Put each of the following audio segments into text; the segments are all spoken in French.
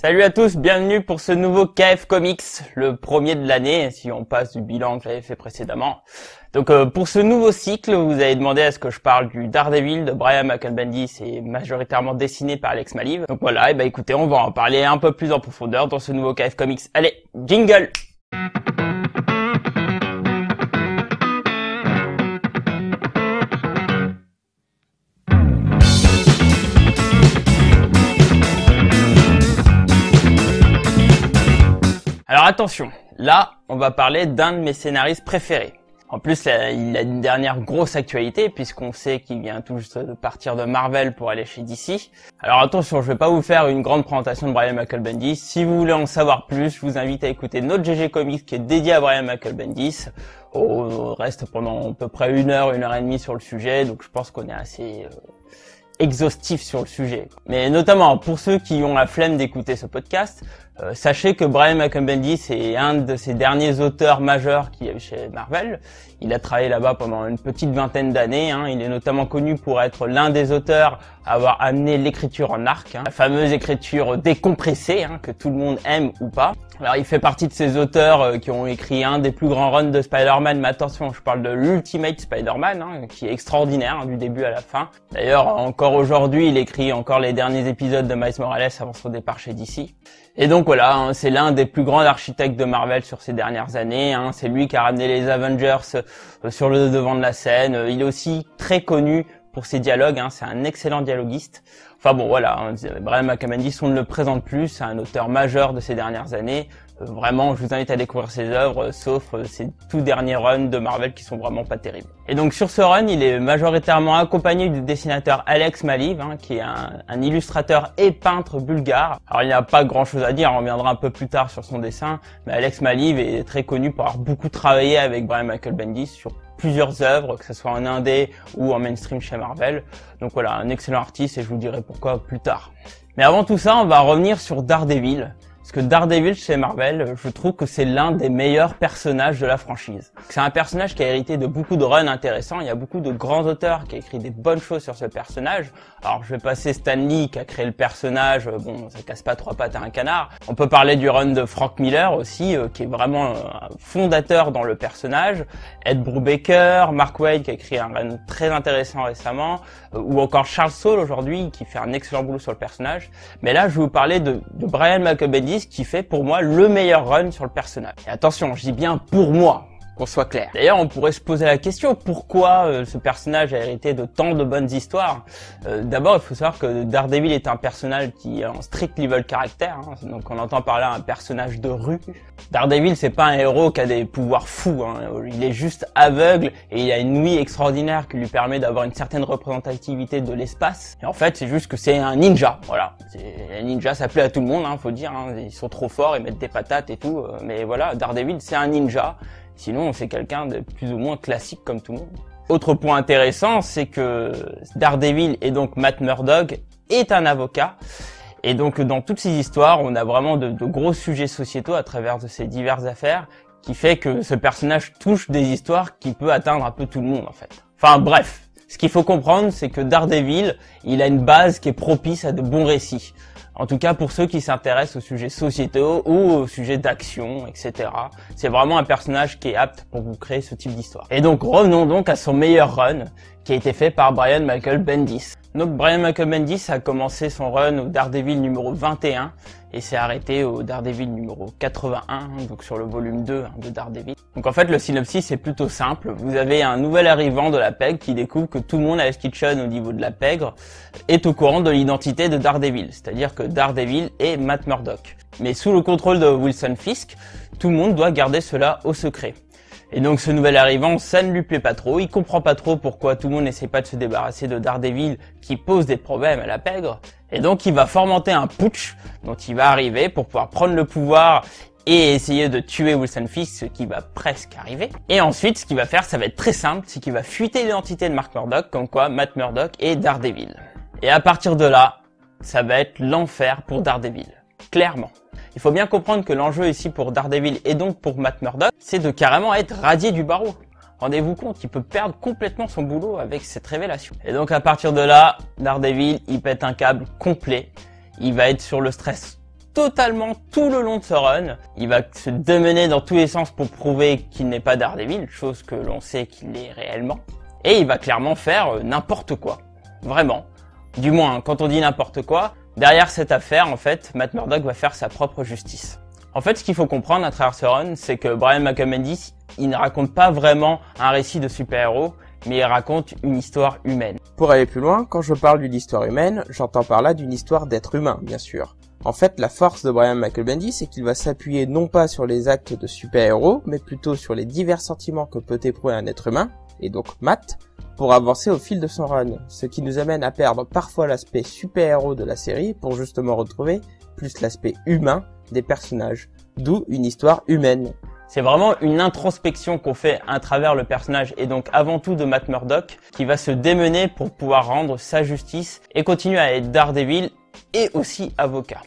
Salut à tous, bienvenue pour ce nouveau KF Comics, le premier de l'année, si on passe du bilan que j'avais fait précédemment. Donc pour ce nouveau cycle, vous avez demandé à ce que je parle du Daredevil de Brian Michael Bendis et majoritairement dessiné par Alex Maleev. Donc voilà, et écoutez, on va en parler un peu plus en profondeur dans ce nouveau KF Comics. Allez, jingle! Alors attention, là, on va parler d'un de mes scénaristes préférés. En plus, il a une dernière grosse actualité puisqu'on sait qu'il vient tout juste de partir de Marvel pour aller chez DC. Alors attention, je vais pas vous faire une grande présentation de Brian Michael Bendis. Si vous voulez en savoir plus, je vous invite à écouter notre GG Comics qui est dédié à Brian Michael Bendis. On reste pendant à peu près 1 heure, 1 heure et demie sur le sujet, donc je pense qu'on est assez exhaustif sur le sujet. Mais notamment, pour ceux qui ont la flemme d'écouter ce podcast, sachez que Brian Michael Bendis est un de ces derniers auteurs majeurs qu'il y a chez Marvel. Il a travaillé là-bas pendant une petite vingtaine d'années. Il est notamment connu pour être l'un des auteurs à avoir amené l'écriture en arc, la fameuse écriture décompressée, que tout le monde aime ou pas. Alors il fait partie de ces auteurs qui ont écrit un des plus grands runs de Spider-Man, mais attention, je parle de l'Ultimate Spider-Man, qui est extraordinaire du début à la fin. D'ailleurs, encore aujourd'hui, il écrit encore les derniers épisodes de Miles Morales avant son départ chez DC. Et donc voilà, c'est l'un des plus grands architectes de Marvel sur ces dernières années. C'est lui qui a ramené les Avengers sur le devant de la scène. Il est aussi très connu pour ses dialogues, c'est un excellent dialoguiste. Enfin bon, voilà, Brian Michael Bendis, on ne le présente plus, c'est un auteur majeur de ces dernières années. Vraiment, je vous invite à découvrir ses œuvres, sauf ses tout derniers runs de Marvel qui sont vraiment pas terribles. Et donc sur ce run, il est majoritairement accompagné du dessinateur Alex Maleev, qui est un illustrateur et peintre bulgare. Alors il n'y a pas grand chose à dire, on reviendra un peu plus tard sur son dessin, mais Alex Maleev est très connu pour avoir beaucoup travaillé avec Brian Michael Bendis sur plusieurs œuvres, que ce soit en indé ou en mainstream chez Marvel. Donc voilà, un excellent artiste et je vous dirai pourquoi plus tard. Mais avant tout ça, on va revenir sur Daredevil. Parce que Daredevil chez Marvel, je trouve que c'est l'un des meilleurs personnages de la franchise. C'est un personnage qui a hérité de beaucoup de runs intéressants. Il y a beaucoup de grands auteurs qui ont écrit des bonnes choses sur ce personnage. Alors je vais passer Stan Lee qui a créé le personnage, bon ça casse pas 3 pattes à un canard. On peut parler du run de Frank Miller aussi, qui est vraiment fondateur dans le personnage. Ed Brubaker, Mark Waid qui a écrit un run très intéressant récemment, ou encore Charles Soule aujourd'hui qui fait un excellent boulot sur le personnage. Mais là je vais vous parler de Brian Michael Bendis qui fait pour moi le meilleur run sur le personnage. Et attention, je dis bien pour moi, qu'on soit clair. D'ailleurs, on pourrait se poser la question, pourquoi ce personnage a hérité de tant de bonnes histoires? D'abord, il faut savoir que Daredevil est un personnage qui est en strict level caractère, donc on entend par là un personnage de rue. Daredevil, c'est pas un héros qui a des pouvoirs fous, il est juste aveugle et il a une ouïe extraordinaire qui lui permet d'avoir une certaine représentativité de l'espace. Et en fait, c'est juste que c'est un ninja, voilà. Un ninja, ça plaît à tout le monde, faut dire, ils sont trop forts, ils mettent des patates et tout, mais voilà, Daredevil, c'est un ninja. Sinon, c'est quelqu'un de plus ou moins classique comme tout le monde. Autre point intéressant, c'est que Daredevil et donc Matt Murdock est un avocat. Et donc, dans toutes ces histoires, on a vraiment de gros sujets sociétaux à travers de ces diverses affaires qui fait que ce personnage touche des histoires qui peut atteindre un peu tout le monde, en fait. Enfin, bref. Ce qu'il faut comprendre, c'est que Daredevil, il a une base qui est propice à de bons récits. En tout cas, pour ceux qui s'intéressent aux sujets sociétaux ou aux sujets d'action, etc. C'est vraiment un personnage qui est apte pour vous créer ce type d'histoire. Et donc, revenons donc à son meilleur run, qui a été fait par Brian Michael Bendis. Donc, Brian Michael Bendis a commencé son run au Daredevil numéro 21 et s'est arrêté au Daredevil numéro 81, donc sur le volume 2 de Daredevil. Donc en fait, le synopsis est plutôt simple. Vous avez un nouvel arrivant de la pègre qui découvre que tout le monde à Hell's Kitchen au niveau de la pègre est au courant de l'identité de Daredevil, c'est-à-dire que Daredevil est Matt Murdock. Mais sous le contrôle de Wilson Fisk, tout le monde doit garder cela au secret. Et donc ce nouvel arrivant, ça ne lui plaît pas trop, il comprend pas trop pourquoi tout le monde n'essaie pas de se débarrasser de Daredevil qui pose des problèmes à la pègre. Et donc il va fomenter un putsch dont il va arriver pour pouvoir prendre le pouvoir et essayer de tuer Wilson Fisk, ce qui va presque arriver. Et ensuite, ce qu'il va faire, ça va être très simple, c'est qu'il va fuiter l'identité de Mark Murdock, comme quoi Matt Murdock est Daredevil. Et à partir de là, ça va être l'enfer pour Daredevil, clairement. Il faut bien comprendre que l'enjeu ici pour Daredevil et donc pour Matt Murdock, c'est de carrément être radié du barreau. Rendez-vous compte, il peut perdre complètement son boulot avec cette révélation. Et donc à partir de là, Daredevil, il pète un câble complet. Il va être sur le stress totalement tout le long de ce run. Il va se démener dans tous les sens pour prouver qu'il n'est pas Daredevil, chose que l'on sait qu'il est réellement. Et il va clairement faire n'importe quoi. Vraiment. Du moins, quand on dit n'importe quoi, derrière cette affaire, en fait, Matt Murdock va faire sa propre justice. En fait, ce qu'il faut comprendre à travers ce run, c'est que Brian Michael Bendis, il ne raconte pas vraiment un récit de super-héros, mais il raconte une histoire humaine. Pour aller plus loin, quand je parle d'une histoire humaine, j'entends par là d'une histoire d'être humain, bien sûr. En fait, la force de Brian Michael Bendis, c'est qu'il va s'appuyer non pas sur les actes de super-héros, mais plutôt sur les divers sentiments que peut éprouver un être humain, et donc Matt, pour avancer au fil de son run, ce qui nous amène à perdre parfois l'aspect super-héros de la série pour justement retrouver plus l'aspect humain des personnages, d'où une histoire humaine. C'est vraiment une introspection qu'on fait à travers le personnage et donc avant tout de Matt Murdock qui va se démener pour pouvoir rendre sa justice et continuer à être Daredevil et aussi avocat.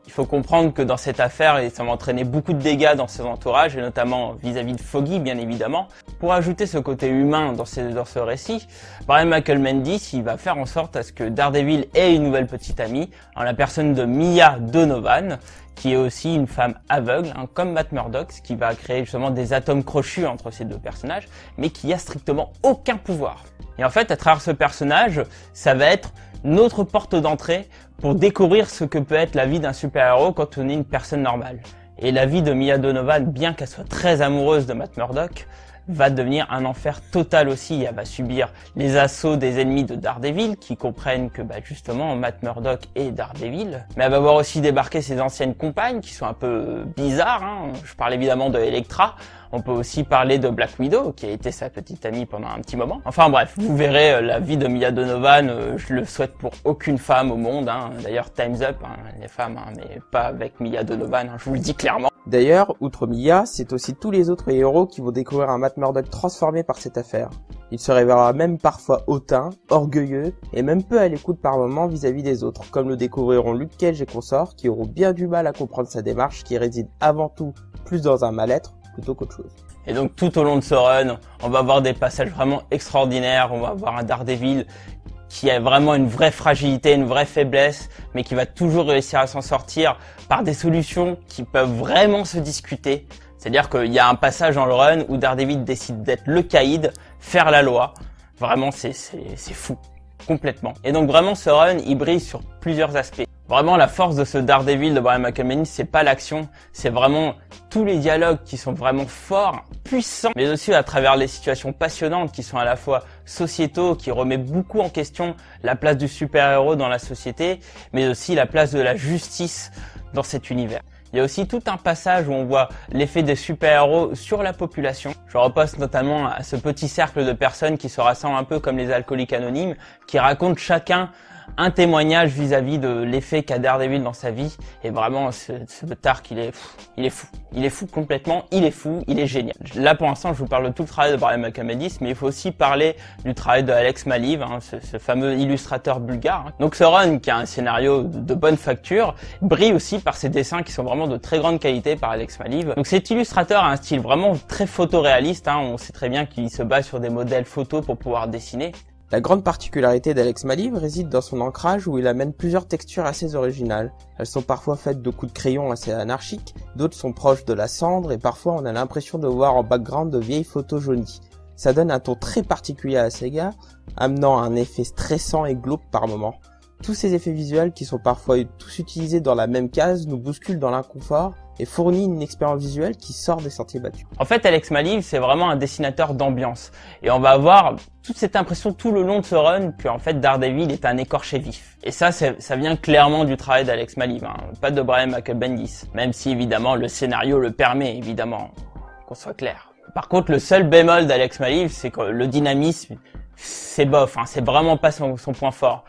Il faut comprendre que dans cette affaire, ça va entraîner beaucoup de dégâts dans ses entourages, et notamment vis-à-vis de Foggy, bien évidemment. Pour ajouter ce côté humain dans ce récit, Brian Michael Bendis, il va faire en sorte à ce que Daredevil ait une nouvelle petite amie, en la personne de Mia Donovan, qui est aussi une femme aveugle, comme Matt Murdock, ce qui va créer justement des atomes crochus entre ces deux personnages, mais qui a strictement aucun pouvoir. Et en fait, à travers ce personnage, ça va être notre porte d'entrée pour découvrir ce que peut être la vie d'un super-héros quand on est une personne normale. Et la vie de Mia Donovan, bien qu'elle soit très amoureuse de Matt Murdock, va devenir un enfer total aussi. Elle va subir les assauts des ennemis de Daredevil qui comprennent que justement Matt Murdock est Daredevil. Mais elle va voir aussi débarquer ses anciennes compagnes qui sont un peu bizarres. Je parle évidemment de Elektra. On peut aussi parler de Black Widow, qui a été sa petite amie pendant un petit moment. Enfin bref, vous verrez la vie de Mia Donovan, je le souhaite pour aucune femme au monde. D'ailleurs, time's up, les femmes, mais pas avec Mia Donovan, je vous le dis clairement. D'ailleurs, outre Mia, c'est aussi tous les autres héros qui vont découvrir un Matt Murdock transformé par cette affaire. Il se révélera même parfois hautain, orgueilleux, et même peu à l'écoute par moments vis-à-vis des autres, comme le découvriront Luke Cage et consorts, qui auront bien du mal à comprendre sa démarche, qui réside avant tout plus dans un mal-être, plutôt qu'autre chose. Et donc tout au long de ce run, on va avoir des passages vraiment extraordinaires, on va avoir un Daredevil qui a vraiment une vraie fragilité, une vraie faiblesse, mais qui va toujours réussir à s'en sortir par des solutions qui peuvent vraiment se discuter. C'est-à-dire qu'il y a un passage dans le run où Daredevil décide d'être le caïd, faire la loi. Vraiment, c'est fou, complètement. Et donc vraiment, ce run, il brille sur plusieurs aspects. Vraiment, la force de ce Daredevil de Brian Michael Bendis, c'est pas l'action, c'est vraiment tous les dialogues qui sont vraiment forts, puissants, mais aussi à travers les situations passionnantes qui sont à la fois sociétaux, qui remet beaucoup en question la place du super-héros dans la société, mais aussi la place de la justice dans cet univers. Il y a aussi tout un passage où on voit l'effet des super-héros sur la population. Je repasse notamment à ce petit cercle de personnes qui se rassemblent un peu comme les alcooliques anonymes, qui racontent chacun un témoignage vis-à-vis de l'effet qu'a Daredevil dans sa vie. Et vraiment, ce Tark, il est fou complètement, il est fou, il est génial. Là, pour l'instant, je vous parle de tout le travail de Brian Michael Bendis, mais il faut aussi parler du travail de Alex Maleev, ce fameux illustrateur bulgare. Donc ce run, qui a un scénario de bonne facture, brille aussi par ses dessins qui sont vraiment de très grande qualité par Alex Maleev. Donc cet illustrateur a un style vraiment très photoréaliste, on sait très bien qu'il se base sur des modèles photos pour pouvoir dessiner. La grande particularité d'Alex Maleev réside dans son ancrage où il amène plusieurs textures assez originales. Elles sont parfois faites de coups de crayon assez anarchiques, d'autres sont proches de la cendre et parfois on a l'impression de voir en background de vieilles photos jaunies. Ça donne un ton très particulier à la saga, amenant un effet stressant et glauque par moments. Tous ces effets visuels qui sont parfois tous utilisés dans la même case nous bousculent dans l'inconfort et fournit une expérience visuelle qui sort des sentiers battus. En fait, Alex Maleev, c'est vraiment un dessinateur d'ambiance. Et on va avoir toute cette impression tout le long de ce run que, en fait, Daredevil est un écorché vif. Et ça vient clairement du travail d'Alex Maleev, pas de Brian Michael Bendis. Même si, évidemment, le scénario le permet, évidemment, qu'on soit clair. Par contre, le seul bémol d'Alex Maleev, c'est que le dynamisme, c'est bof, c'est vraiment pas son point fort.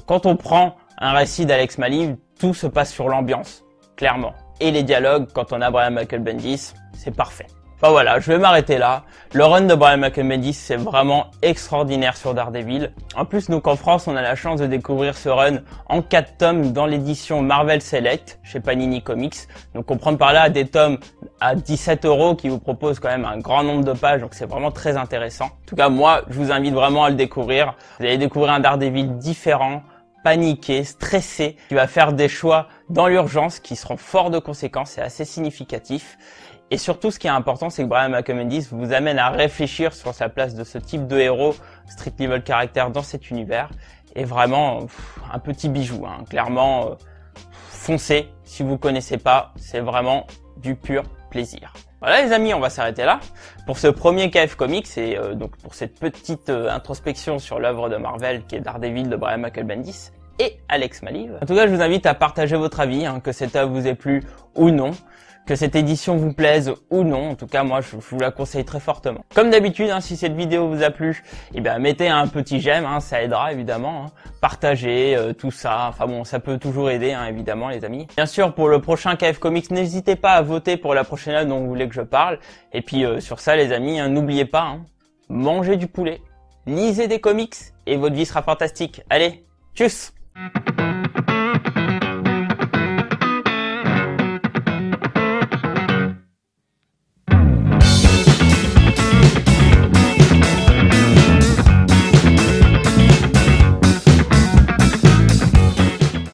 Quand on prend un récit d'Alex Maleev, tout se passe sur l'ambiance, clairement. Et les dialogues, quand on a Brian Michael Bendis, c'est parfait. Enfin voilà, je vais m'arrêter là. Le run de Brian Michael Bendis, c'est vraiment extraordinaire sur Daredevil. En plus, donc en France, on a la chance de découvrir ce run en 4 tomes dans l'édition Marvel Select chez Panini Comics. Donc on prend par là des tomes à 17 € qui vous proposent quand même un grand nombre de pages, donc c'est vraiment très intéressant. En tout cas, moi, je vous invite vraiment à le découvrir. Vous allez découvrir un Daredevil différent, paniqué, stressé, qui va faire des choix dans l'urgence qui seront forts de conséquences et assez significatifs. Et surtout, ce qui est important, c'est que Brian Michael Bendis vous amène à réfléchir sur sa place de ce type de héros street level caractère dans cet univers. Et vraiment, un petit bijou, hein. Clairement, foncez. Si vous connaissez pas, c'est vraiment du pur plaisir. Voilà les amis, on va s'arrêter là pour ce premier KF Comics et donc pour cette petite introspection sur l'œuvre de Marvel qui est Daredevil de Brian Michael Bendis et Alex Maliv. En tout cas, je vous invite à partager votre avis, hein, que cette œuvre vous ait plu ou non, que cette édition vous plaise ou non. En tout cas, moi, je vous la conseille très fortement. Comme d'habitude, hein, si cette vidéo vous a plu, eh bien, mettez un petit j'aime, hein, ça aidera évidemment. Hein. Partagez tout ça. Enfin bon, ça peut toujours aider, hein, évidemment, les amis. Bien sûr, pour le prochain KF Comics, n'hésitez pas à voter pour la prochaine œuvre dont vous voulez que je parle. Et puis, sur ça, les amis, hein, n'oubliez pas, hein, mangez du poulet, lisez des comics et votre vie sera fantastique. Allez, tchuss!